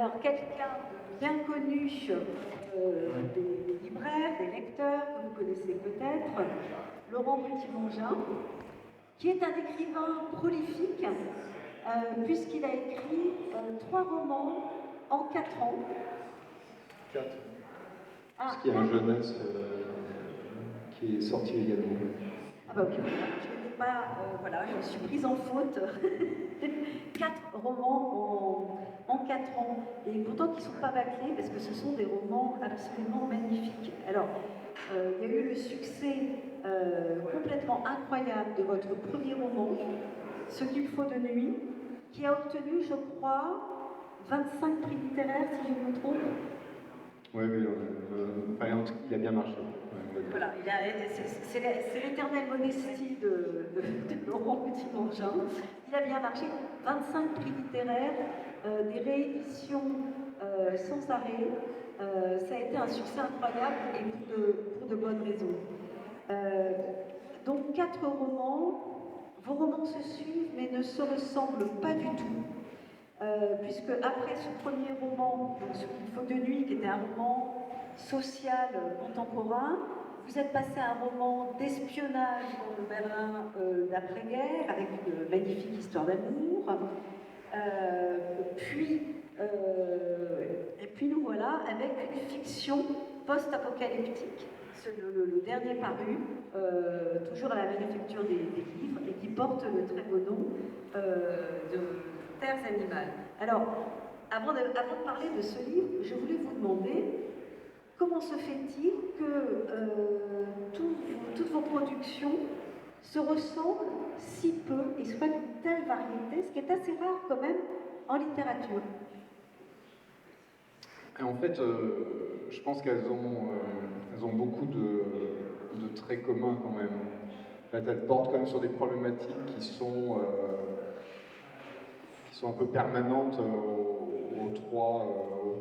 Alors, quelqu'un de bien connu des libraires, des lecteurs, que vous connaissez peut-être, Laurent Petit-Mongin, qui est un écrivain prolifique, puisqu'il a écrit 3 romans en 4 ans. 4. Parce qu'il y a un jeunesse qui est sorti également. Ah bah ok, je n'étais pas, voilà, je me suis prise en faute. 4 romans en 4 ans, et pourtant qui ne sont pas bâclés, parce que ce sont des romans absolument magnifiques. Alors, il y a eu le succès complètement incroyable de votre premier roman, Ce qu'il faut de nuit, qui a obtenu, je crois, 25 prix littéraires, si je me trompe. Oui, il a bien marché. Voilà, c'est l'éternelle modestie de Laurent Petit-Mongin. Il a bien marché, 25 prix littéraires, des rééditions sans arrêt. Ça a été un succès incroyable et pour de bonnes raisons. Donc 4 romans, vos romans se suivent mais ne se ressemblent pas du tout. Puisque après ce premier roman, donc Ce qu'il faut de nuit, qui était un roman social contemporain, vous êtes passé à un roman d'espionnage dans le Berlin d'après-guerre, avec une magnifique histoire d'amour. Et puis nous voilà avec une fiction post-apocalyptique, le dernier paru, toujours à la manufacture des livres, et qui porte le très beau nom de Terres animales. Alors, avant de parler de ce livre, je voulais vous demander comment se fait-il que toutes vos productions se ressemblent si peu et soient d'une telle variété, ce qui est assez rare quand même en littérature. Et en fait, je pense qu'elles ont beaucoup de traits communs quand même. En fait, elles portent quand même sur des problématiques qui sont un peu permanentes aux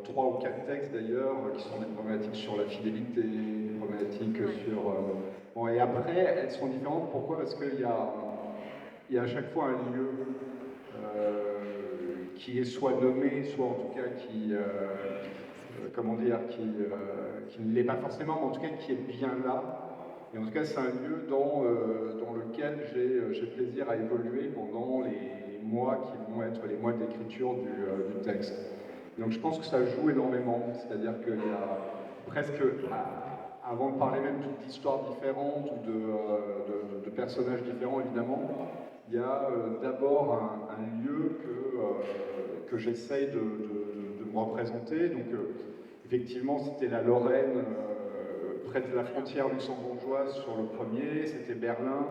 3 ou 4 textes d'ailleurs, qui sont des problématiques sur la fidélité, des problématiques sur... Bon, et après, elles sont différentes. Pourquoi? Parce qu'il y a à chaque fois un lieu qui est soit nommé, soit en tout cas qui ne l'est pas forcément, mais en tout cas qui est bien là. Et en tout cas, c'est un lieu dans lequel j'ai plaisir à évoluer pendant les mois qui vont être les mois d'écriture du texte. Donc je pense que ça joue énormément, c'est-à-dire qu'il y a presque, avant de parler même d'histoires différentes ou de personnages différents évidemment, il y a d'abord un lieu que j'essaye de me représenter. Donc effectivement, c'était la Lorraine, près de la frontière luxembourgeoise sur le premier, c'était Berlin.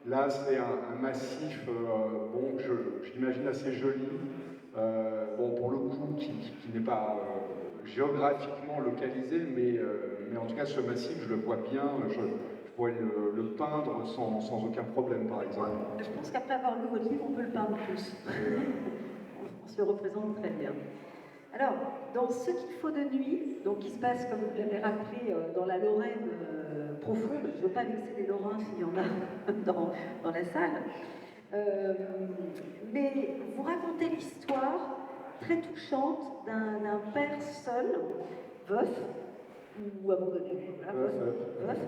Là, c'est un massif, bon, j'imagine assez joli, bon, pour le coup, qui n'est pas géographiquement localisé, mais en tout cas, ce massif, je le vois bien, je pourrais le peindre sans aucun problème, par exemple. Je pense qu'après avoir lu votre livre, on peut le peindre tous. On se le représente très bien. Alors, dans Ce qu'il faut de nuit, donc qui se passe, comme vous l'avez rappelé, dans la Lorraine profonde, je ne veux pas vexer les Lorrains s'il y en a dans la salle, mais vous racontez l'histoire très touchante d'un père seul, veuf, ou abandonné, voilà, veuf,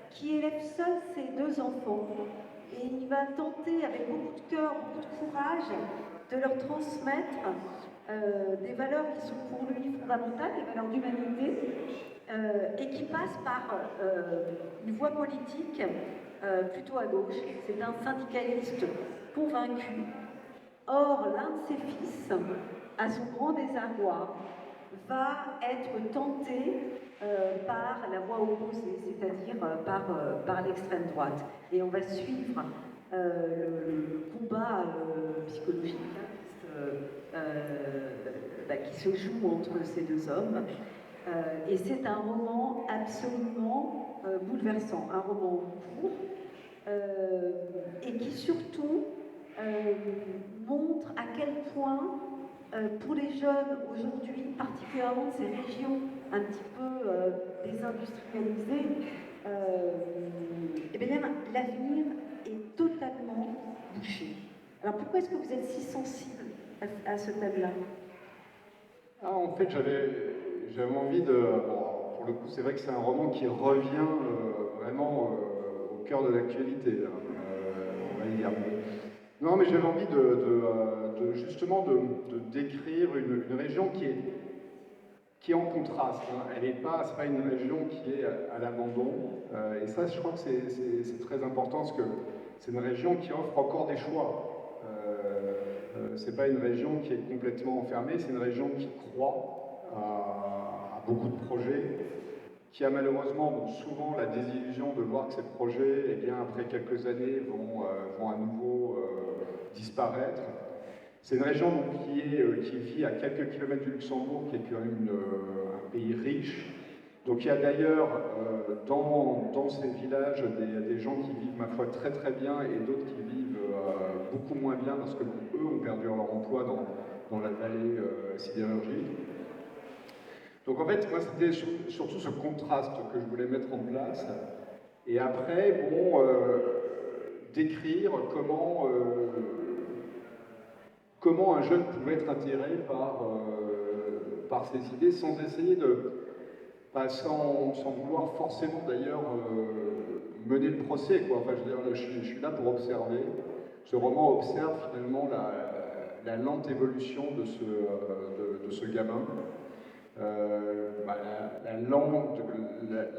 qui élève seul ses 2 enfants. Et il va tenter, avec beaucoup de cœur, beaucoup de courage, de leur transmettre des valeurs qui sont pour lui fondamentales, des valeurs d'humanité, et qui passent par une voie politique plutôt à gauche. C'est un syndicaliste convaincu. Or, l'un de ses fils, à son grand désarroi, va être tenté par la voie opposée, c'est-à-dire par l'extrême droite. Et on va suivre le combat psychologique qui se joue entre ces 2 hommes. Et c'est un roman absolument bouleversant, un roman court, et qui surtout montre à quel point, pour les jeunes aujourd'hui, particulièrement de ces régions un petit peu désindustrialisées, eh bien, l'avenir est totalement bouché. Alors pourquoi est-ce que vous êtes si sensible à ce thème-là? En fait, j'avais envie de... Bon, pour le coup, c'est vrai que c'est un roman qui revient vraiment au cœur de l'actualité, là. On va y dire. Non, mais j'avais envie justement de décrire une région qui est en contraste. Hein. C'est pas une région qui est à l'abandon. Et ça, je crois que c'est très important parce que c'est une région qui offre encore des choix. C'est pas une région qui est complètement enfermée, c'est une région qui croit à beaucoup de projets, qui a malheureusement souvent la désillusion de voir que ces projets, eh bien, après quelques années, vont à nouveau disparaître. C'est une région donc, qui vit à quelques kilomètres du Luxembourg, qui est quand même un pays riche. Donc il y a d'ailleurs dans ces villages des gens qui vivent, ma foi, très très bien et d'autres qui vivent beaucoup moins bien parce que eux ont perdu leur emploi dans la vallée sidérurgique. Donc en fait, moi c'était surtout ce contraste que je voulais mettre en place. Et après, décrire comment un jeune pouvait être attiré par ces idées sans essayer sans vouloir forcément d'ailleurs mener le procès. Quoi. Enfin, je suis là pour observer. Ce roman observe finalement la lente évolution de ce gamin. La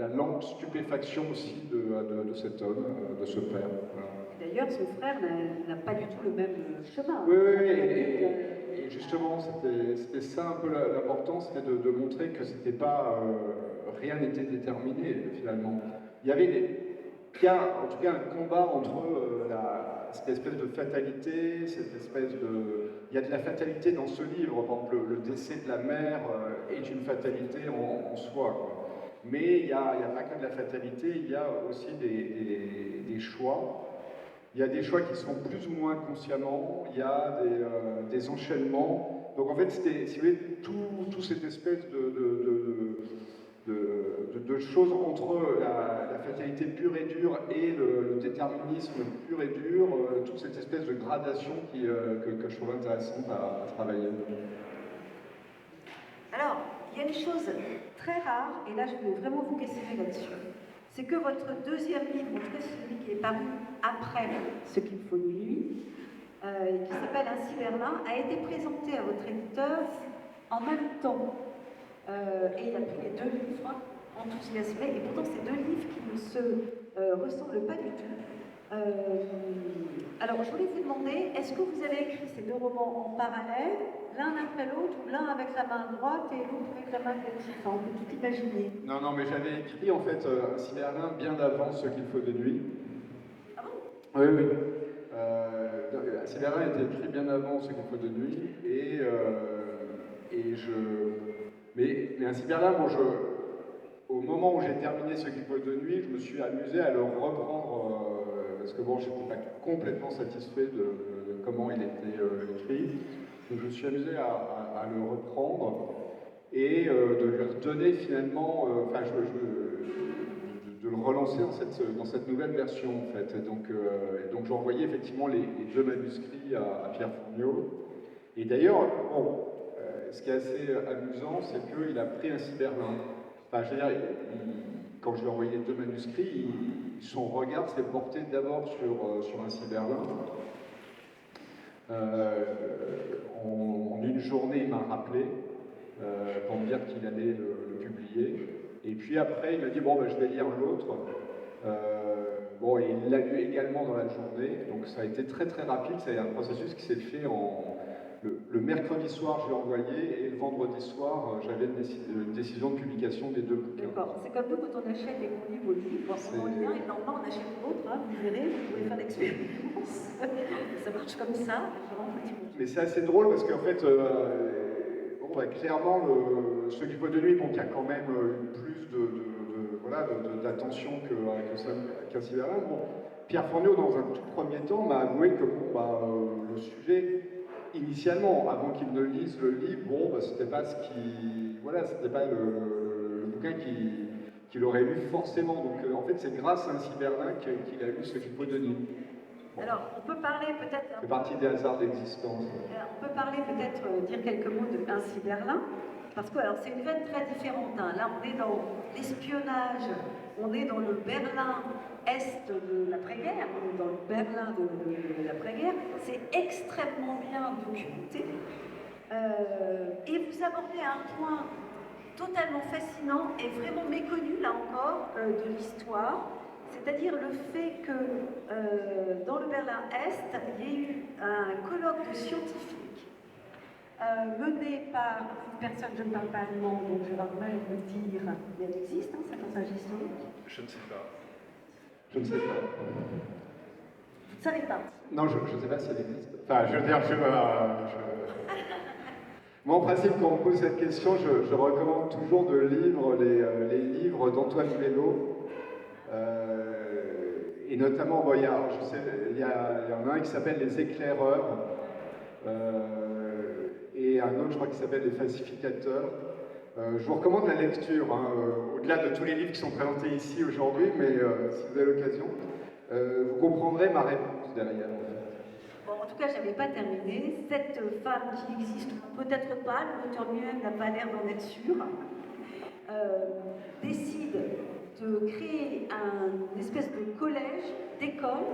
lente stupéfaction aussi de cet homme, de ce père. Voilà. D'ailleurs, son frère n'a pas du tout le même chemin. Oui, et justement, c'était ça un peu l'important, c'était de montrer que c'était pas, rien n'était déterminé finalement. Il y avait en tout cas un combat entre cette espèce de fatalité, cette espèce de... Il y a de la fatalité dans ce livre, par exemple le décès de la mère est une fatalité en soi. Quoi. Mais il n'y a pas que de la fatalité, il y a aussi des choix. Il y a des choix qui sont plus ou moins consciemment, il y a des enchaînements. Donc en fait, c'était, si vous voulez, tout cette espèce de choses entre la fatalité pure et dure et le déterminisme pur et dur, toute cette espèce de gradation que je trouve intéressante à travailler. Alors, il y a une chose très rare, et là je voulais vraiment vous questionner là-dessus. C'est que votre deuxième livre, en tout cas celui qui est paru après Ce qu'il faut de nuit, qui s'appelle Ainsi Berlin, a été présenté à votre éditeur en même temps. Et il a pris les deux livres enthousiasmés, et pourtant c'est deux livres qui ne se ressemblent pas du tout. Alors je voulais vous demander, est-ce que vous avez écrit ces deux romans en parallèle, l'un après l'autre, ou l'un avec la main droite et l'autre avec la main gauche? Enfin, on peut tout imaginer. Non, mais j'avais écrit en fait Ainsi Berlin bien avant Ce qu'il faut de nuit. Ah bon? Oui. Ainsi Berlin était écrit bien avant Ce qu'il faut de nuit, mais Ainsi Berlin, au moment où j'ai terminé Ce qu'il faut de nuit, je me suis amusé à le reprendre parce que je n'étais pas complètement satisfait de comment il était écrit. Donc je me suis amusé à le reprendre et de lui redonner finalement, de le relancer dans cette nouvelle version en fait. Et donc j'ai envoyé effectivement les deux manuscrits à Pierre Fourniot. Et d'ailleurs, ce qui est assez amusant, c'est qu'il a pris Ainsi Berlin. Enfin, je veux dire, quand je lui ai envoyé les deux manuscrits, son regard s'est porté d'abord sur Ainsi Berlin. En une journée, il m'a rappelé pour me dire qu'il allait le publier. Et puis après, il m'a dit je vais lire l'autre. Et il l'a lu également dans la journée. Donc ça a été très très rapide. C'est un processus qui s'est fait le mercredi soir, je l'ai envoyé, et le vendredi soir, j'avais une décision de publication des deux bouquins. D'accord. C'est comme nous quand on achète des bons livres au livre, on lit un et normalement on achète l'autre, vous verrez, vous pouvez faire l'expérience. Ça marche comme ça. Mais c'est assez drôle parce qu'en fait, clairement, Ce qu'il faut de nuit, il y a quand même plus d'attention qu'Ainsi Berlin. Pierre Fourniot, dans un tout premier temps, m'a avoué que le sujet, initialement, avant qu'il ne lise le livre, c'était pas c'était pas le bouquin qu'il aurait lu forcément. Donc en fait, c'est grâce à Ainsi Berlin qu'il a lu Ce qu'il faut de nuit. Alors, on peut parler peut-être... C'est partie des hasards d'existence. On peut parler peut-être, dire quelques mots de Ainsi Berlin. parce que alors c'est une veine très différente. Hein. Là, on est dans l'espionnage, on est dans le Berlin est de l'après-guerre, on est dans le Berlin de l'après-guerre. C'est extrêmement bien documenté. Et vous abordez un point totalement fascinant et vraiment méconnu, là encore, de l'histoire, c'est-à-dire le fait que dans le Berlin-Est, il y a eu un colloque de scientifiques mené par une personne, je ne parle pas allemand, donc je vais mal vous dire, mais elle existe, hein, cette passage historique? Je ne sais pas. Je ne sais pas. Vous ne savez pas? Non, je ne sais pas si elle existe. Enfin, je veux dire, Moi, en principe, quand on me pose cette question, je recommande toujours de lire les livres d'Antoine Bello. Et notamment, bon, il y en a un qui s'appelle Les Éclaireurs, et un autre, je crois, qui s'appelle Les Falsificateurs. Je vous recommande la lecture, hein, au-delà de tous les livres qui sont présentés ici aujourd'hui, mais si vous avez l'occasion, vous comprendrez ma réponse derrière. Bon, en tout cas, je n'avais pas terminé. Cette femme qui existe, peut-être pas, l'auteur lui-même n'a pas l'air d'en être sûr, décide de créer une espèce de collège, d'école,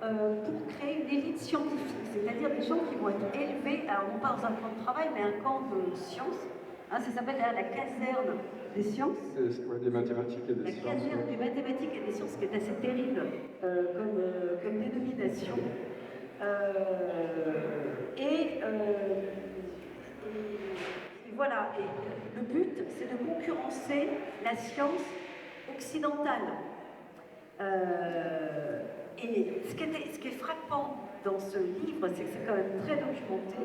pour créer une élite scientifique, c'est-à-dire des gens qui vont être élevés, alors non pas dans un camp de travail, mais un camp de sciences. Hein, ça s'appelle la caserne des sciences. Des mathématiques et des sciences. La caserne des mathématiques et des sciences, qui est assez terrible comme dénomination. Et voilà, et le but, c'est de concurrencer la science occidentale. Et ce qui est frappant dans ce livre, c'est que c'est quand même très documenté.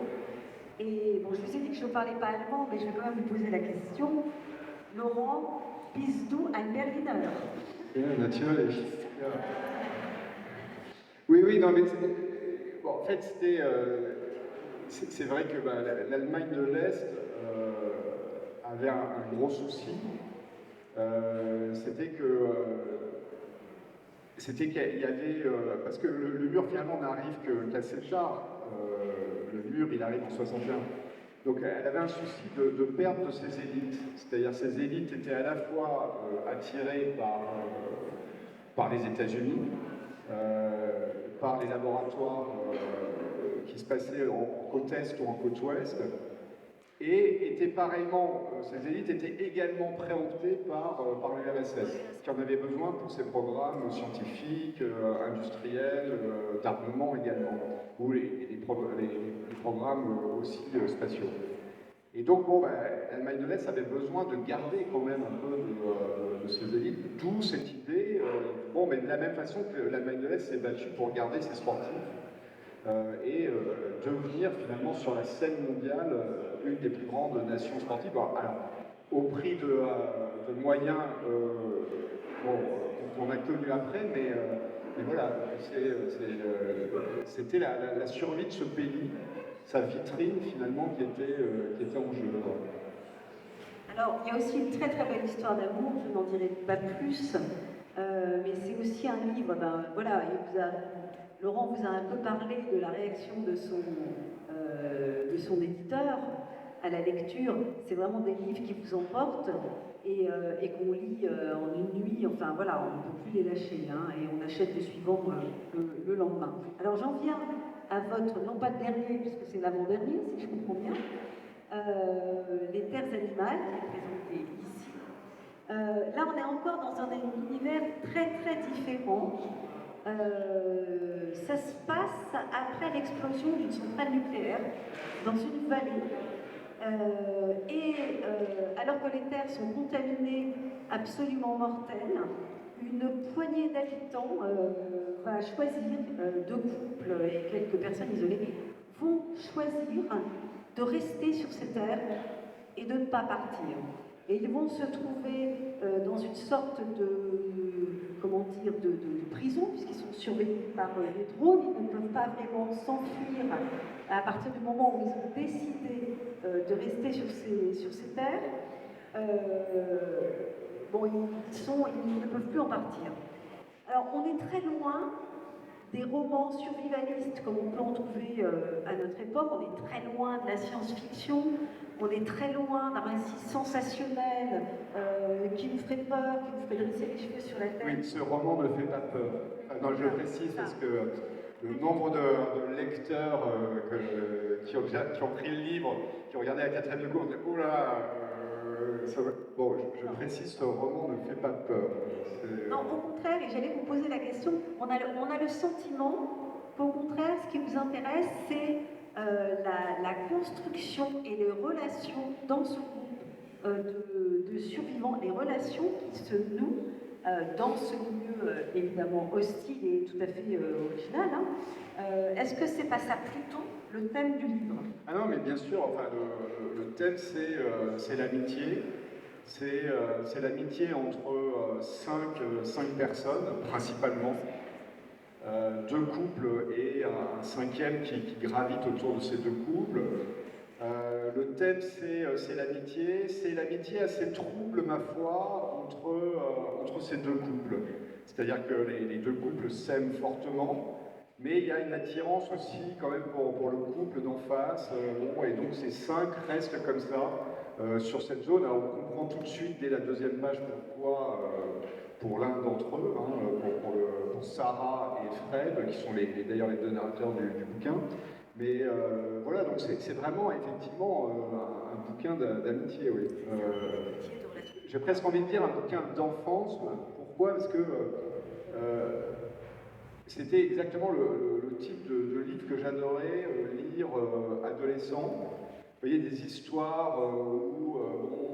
Et bon, je vous ai dit que je ne parlais pas allemand, mais je vais quand même vous poser la question. Laurent, bist du ein Berliner? Ja, natürlich. Ja. Oui, non, mais bon, en fait, c'est vrai que l'Allemagne de l'Est avait un gros souci. C'était qu'il y avait, parce que le mur finalement n'arrive qu'à 7 tard. Le mur, il arrive en 61. Donc elle avait un souci de perte de ses élites. C'est-à-dire ces élites étaient à la fois attirées par les États-Unis, par les laboratoires qui se passaient en côte est ou en côte ouest, et étaient pareillement, ces élites étaient également préemptées par l'URSS, qui en avait besoin pour ses programmes scientifiques, industriels, d'armement également, ou les programmes aussi spatiaux. Et donc, bon, l'Allemagne de l'Est avait besoin de garder quand même un peu de ses élites, d'où cette idée, mais de la même façon que l'Allemagne de l'Est s'est battue pour garder ses sportifs, et devenir finalement sur la scène mondiale une des plus grandes nations sportives. Alors, au prix de moyens qu'on a connus après, mais voilà, c'était la survie de ce pays, sa vitrine finalement qui était en jeu. Alors, il y a aussi une très très belle histoire d'amour, je n'en dirai pas plus, mais c'est aussi un livre, voilà, Laurent vous a un peu parlé de la réaction de son éditeur à la lecture. C'est vraiment des livres qui vous emportent et qu'on lit en une nuit. Enfin voilà, on ne peut plus les lâcher, hein, et on achète le suivant le lendemain. Alors j'en viens à votre, non pas le dernier, puisque c'est l'avant-dernier, si je comprends bien, Les Terres animales, qui est présenté ici. Là, on est encore dans un univers très très différent. Ça se passe après l'explosion d'une centrale nucléaire dans une vallée. Alors que les terres sont contaminées, absolument mortelles, une poignée d'habitants va choisir, deux couples et quelques personnes isolées, vont choisir de rester sur ces terres et de ne pas partir. Et ils vont se trouver dans une sorte de prison, puisqu'ils sont surveillés par les drones, ils ne peuvent pas vraiment s'enfuir à partir du moment où ils ont décidé de rester sur ces terres. Ils ne peuvent plus en partir. Alors on est très loin des romans survivalistes comme on peut en trouver à notre époque. On est très loin de la science-fiction, on est très loin d'un récit sensationnel qui vous ferait peur, qui vous ferait dresser les cheveux sur la tête. Oui, ce roman ne fait pas peur. Non, je le précise parce que le nombre de lecteurs qui ont pris le livre, qui ont regardé la quatrième de cours, oh là, bon, je précise, ce roman ne fait pas peur. Non, au contraire, et j'allais vous poser la question, on a le sentiment qu'au contraire, ce qui vous intéresse, c'est la construction et les relations dans ce groupe de survivants, les relations qui se nouent dans ce milieu évidemment hostile et tout à fait original. Hein. Est-ce que c'est pas ça plutôt le thème du livre? Ah non, mais bien sûr, enfin, le thème c'est l'amitié. C'est l'amitié entre cinq personnes, principalement. Deux couples et un cinquième qui gravite autour de ces deux couples. Le thème, c'est l'amitié assez trouble, ma foi, entre ces deux couples. C'est-à-dire que les deux couples s'aiment fortement, mais il y a une attirance aussi quand même pour le couple d'en face. Et donc ces cinq restent comme ça sur cette zone. Alors on comprend tout de suite dès la deuxième page pourquoi, pour l'un d'entre eux, pour Sarah et Fred, qui sont d'ailleurs les deux narrateurs du bouquin. Mais voilà, donc c'est vraiment effectivement un bouquin d'amitié, oui. J'ai presque envie de dire un bouquin d'enfance. Pourquoi? Parce que c'était exactement le type de livre que j'adorais lire adolescent. Vous voyez, des histoires où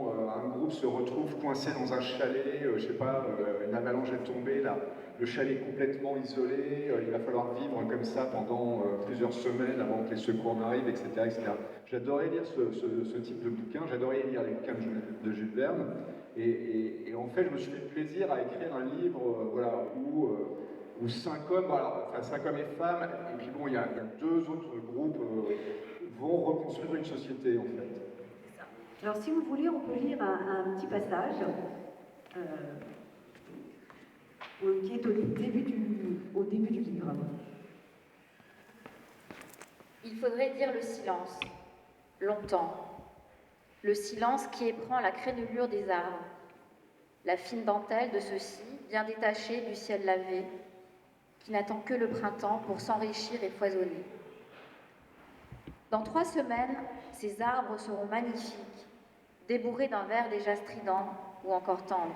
un groupe se retrouve coincé dans un chalet, je sais pas, une avalanche est tombée, là, le chalet est complètement isolé, il va falloir vivre comme ça pendant plusieurs semaines avant que les secours n'arrivent, etc., etc. J'adorais lire ce type de bouquin, j'adorais lire les bouquins de Jules Verne, et en fait, je me suis fait plaisir à écrire un livre voilà, où cinq hommes, enfin cinq hommes et femmes, et puis bon, il y a deux autres groupes vont reconstruire une société en fait. Alors si vous voulez, on peut lire un petit passage qui est au début du livre. Il faudrait dire le silence, longtemps. Le silence qui éprend la crénelure des arbres, la fine dentelle de ceux-ci, bien détachée du ciel lavé, qui n'attend que le printemps pour s'enrichir et foisonner. Dans 3 semaines, ces arbres seront magnifiques, débourrés d'un vert déjà strident ou encore tendre.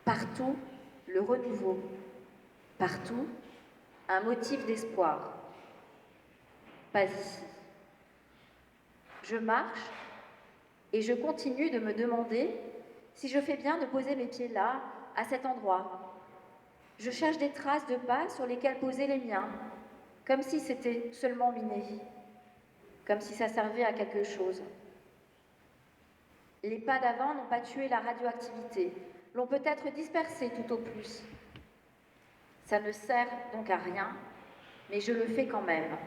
Partout, le renouveau. Partout, un motif d'espoir. Pas ici. Je marche et je continue de me demander si je fais bien de poser mes pieds là, à cet endroit. Je cherche des traces de pas sur lesquelles poser les miens, comme si c'était seulement miné, comme si ça servait à quelque chose. Les pas d'avant n'ont pas tué la radioactivité, l'ont peut-être dispersée tout au plus. Ça ne sert donc à rien, mais je le fais quand même.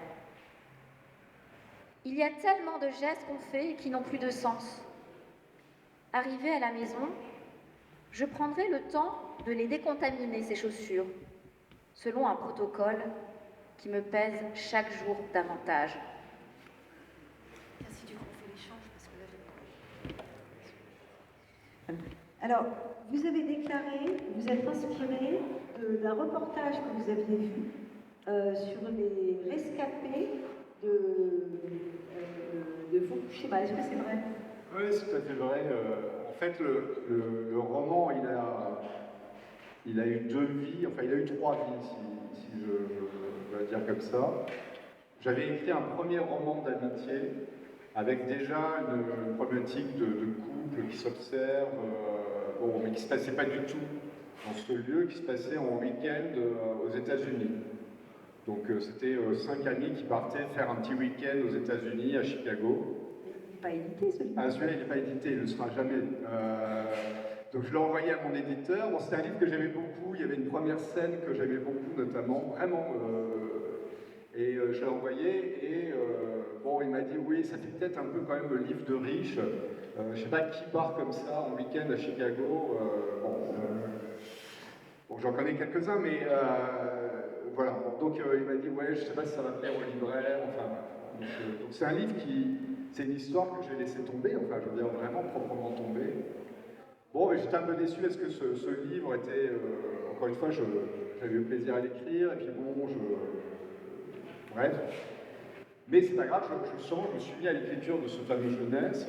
Il y a tellement de gestes qu'on fait et qui n'ont plus de sens. Arrivé à la maison, je prendrai le temps de les décontaminer, ces chaussures, selon un protocole qui me pèse chaque jour davantage. Alors, vous avez déclaré, vous êtes inspiré d'un reportage que vous aviez vu sur les rescapés de Fukushima. Est-ce que c'est vrai? Oui, c'est tout à fait vrai. En fait, le roman, il a eu 2 vies, enfin il a eu 3 vies, si je dois dire comme ça. J'avais écrit un premier roman d'amitié avec déjà une problématique de couple qui s'observe, mais qui ne se passait pas du tout dans ce lieu, qui se passait en week-end aux États-Unis. Donc c'était 5 amis qui partaient faire un petit week-end aux États-Unis, à Chicago. Il n'est pas édité celui-là. Ah, celui-là, il n'est pas édité, il ne le sera jamais. Donc je l'ai envoyé à mon éditeur. Bon, c'était un livre que j'aimais beaucoup. Il y avait une première scène que j'aimais beaucoup, notamment, vraiment. Et je l'ai envoyé et il m'a dit oui, ça fait peut-être un peu quand même le livre de riche. Je ne sais pas qui part comme ça en week-end à Chicago. J'en connais quelques-uns, mais voilà, donc il m'a dit, ouais, je sais pas si ça va plaire au libraire, enfin, donc c'est un livre c'est une histoire que j'ai laissé tomber, enfin, je veux dire, vraiment proprement tomber. Bon, mais j'étais un peu déçu parce que ce livre était, encore une fois, j'avais eu plaisir à l'écrire, et puis bon, bref. Mais c'est pas grave, je me suis mis à l'écriture de ce fameux Jeunesse.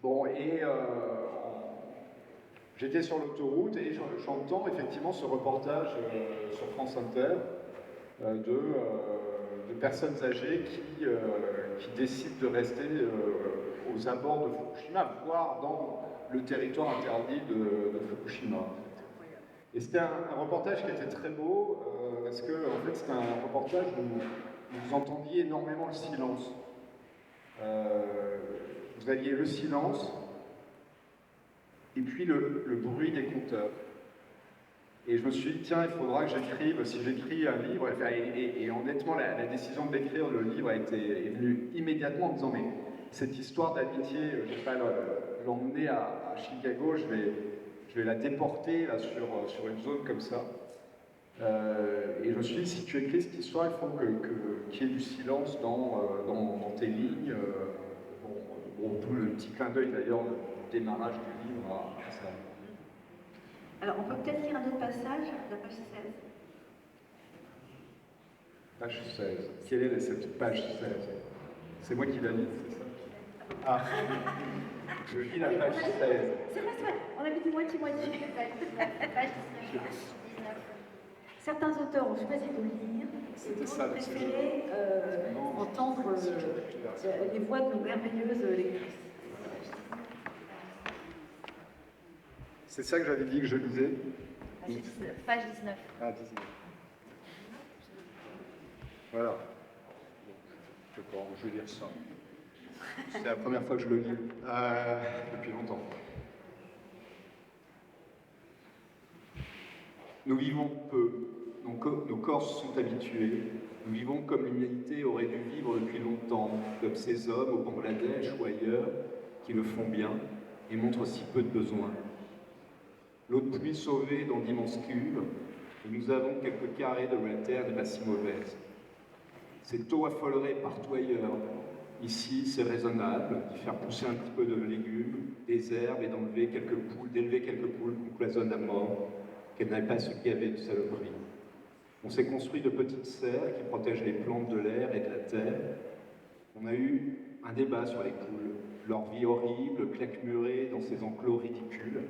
Bon, et j'étais sur l'autoroute et j'entends effectivement ce reportage sur France Inter de personnes âgées qui décident de rester aux abords de Fukushima, voire dans le territoire interdit de Fukushima. Et c'était un reportage qui était très beau, parce que en fait, c'était un reportage où vous entendiez énormément le silence. Vous aviez le silence, et puis le bruit des compteurs. Et je me suis dit, tiens, il faudra que j'écrive, si j'écris un livre, et honnêtement, la décision d'écrire le livre est venue immédiatement en disant, mais cette histoire d'amitié, je ne vais pas l'emmener à Chicago, je vais la déporter là, sur une zone comme ça. Et je me suis dit, si tu écris cette histoire, il faut qu'il y ait du silence dans tes lignes. Tout le petit clin d'œil d'ailleurs du démarrage du livre à ça. Alors, on peut peut-être lire un autre passage, la page 16. Page 16. Quelle est cette page 16? C'est moi qui la lis, c'est ça? Ah, je lis la page 16. C'est vrai, on avait dit moitié-moitié. Page 19. Certains auteurs ont choisi de lire, et d'autres préféraient entendre les voix de nos merveilleuses lectrices. C'est ça que j'avais dit que je lisais? Page 19. Ah, 19. Voilà. D'accord, je vais lire ça. C'est la première fois que je le lis, depuis longtemps. Nous vivons peu, nos corps se sont habitués. Nous vivons comme l'humanité aurait dû vivre depuis longtemps, comme ces hommes au Bangladesh ou ailleurs qui le font bien et montrent si peu de besoin. L'eau de pluie sauvée dans d'immenses cubes, et nous avons quelques carrés de la terre n'est pas si mauvaise. Cette eau affolerait partout ailleurs. Ici, c'est raisonnable d'y faire pousser un petit peu de légumes, des herbes et d'élever quelques poules qu'on cloisonne à mort, qu'elles n'avaient pas ce qu'il y avait de saloperie. On s'est construit de petites serres qui protègent les plantes de l'air et de la terre. On a eu un débat sur les poules, leur vie horrible, claquemurée dans ces enclos ridicules.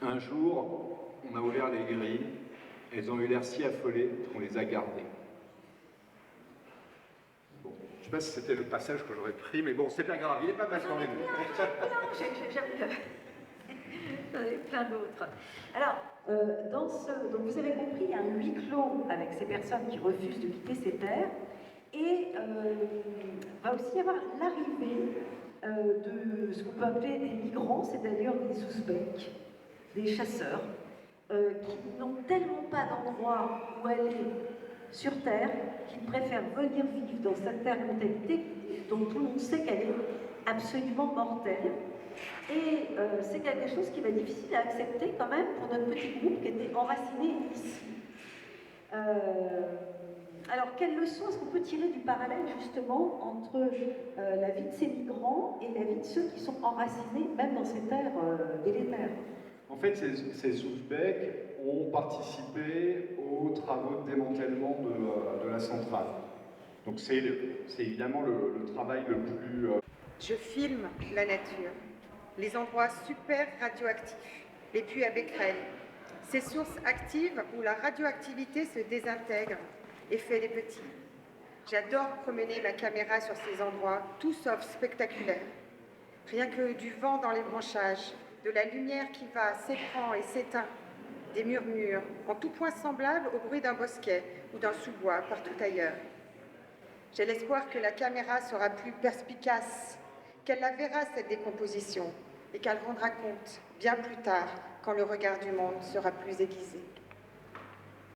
Un jour, on a ouvert les grilles, elles ont eu l'air si affolées qu'on les a gardées. Bon, je ne sais pas si c'était le passage que j'aurais pris, mais bon, c'est pas grave, il n'est pas mal quand même. J'en ai plein d'autres. Alors, donc vous avez compris, il y a un huis clos avec ces personnes qui refusent de quitter ces terres, et va aussi y avoir l'arrivée de ce qu'on peut appeler des migrants, c'est-à-dire des suspects, des chasseurs, qui n'ont tellement pas d'endroit où aller sur Terre, qu'ils préfèrent venir vivre dans cette terre contaminée dont tout le monde sait qu'elle est absolument mortelle. Et c'est quelque chose qui va être difficile à accepter quand même pour notre petit groupe qui était enraciné ici. Alors, quelle leçon est-ce qu'on peut tirer du parallèle justement entre la vie de ces migrants et la vie de ceux qui sont enracinés même dans ces terres délétères? En fait, ces Ouzbeks ont participé aux travaux de démantèlement de la centrale. Donc c'est évidemment le travail le plus... Je filme la nature, les endroits super radioactifs, les puits à becquerel, ces sources actives où la radioactivité se désintègre et fait les petits. J'adore promener ma caméra sur ces endroits, tout sauf spectaculaires. Rien que du vent dans les branchages, de la lumière qui va, s'éprend et s'éteint, des murmures, en tout point semblables au bruit d'un bosquet ou d'un sous-bois partout ailleurs. J'ai l'espoir que la caméra sera plus perspicace, qu'elle la verra cette décomposition et qu'elle rendra compte bien plus tard quand le regard du monde sera plus aiguisé.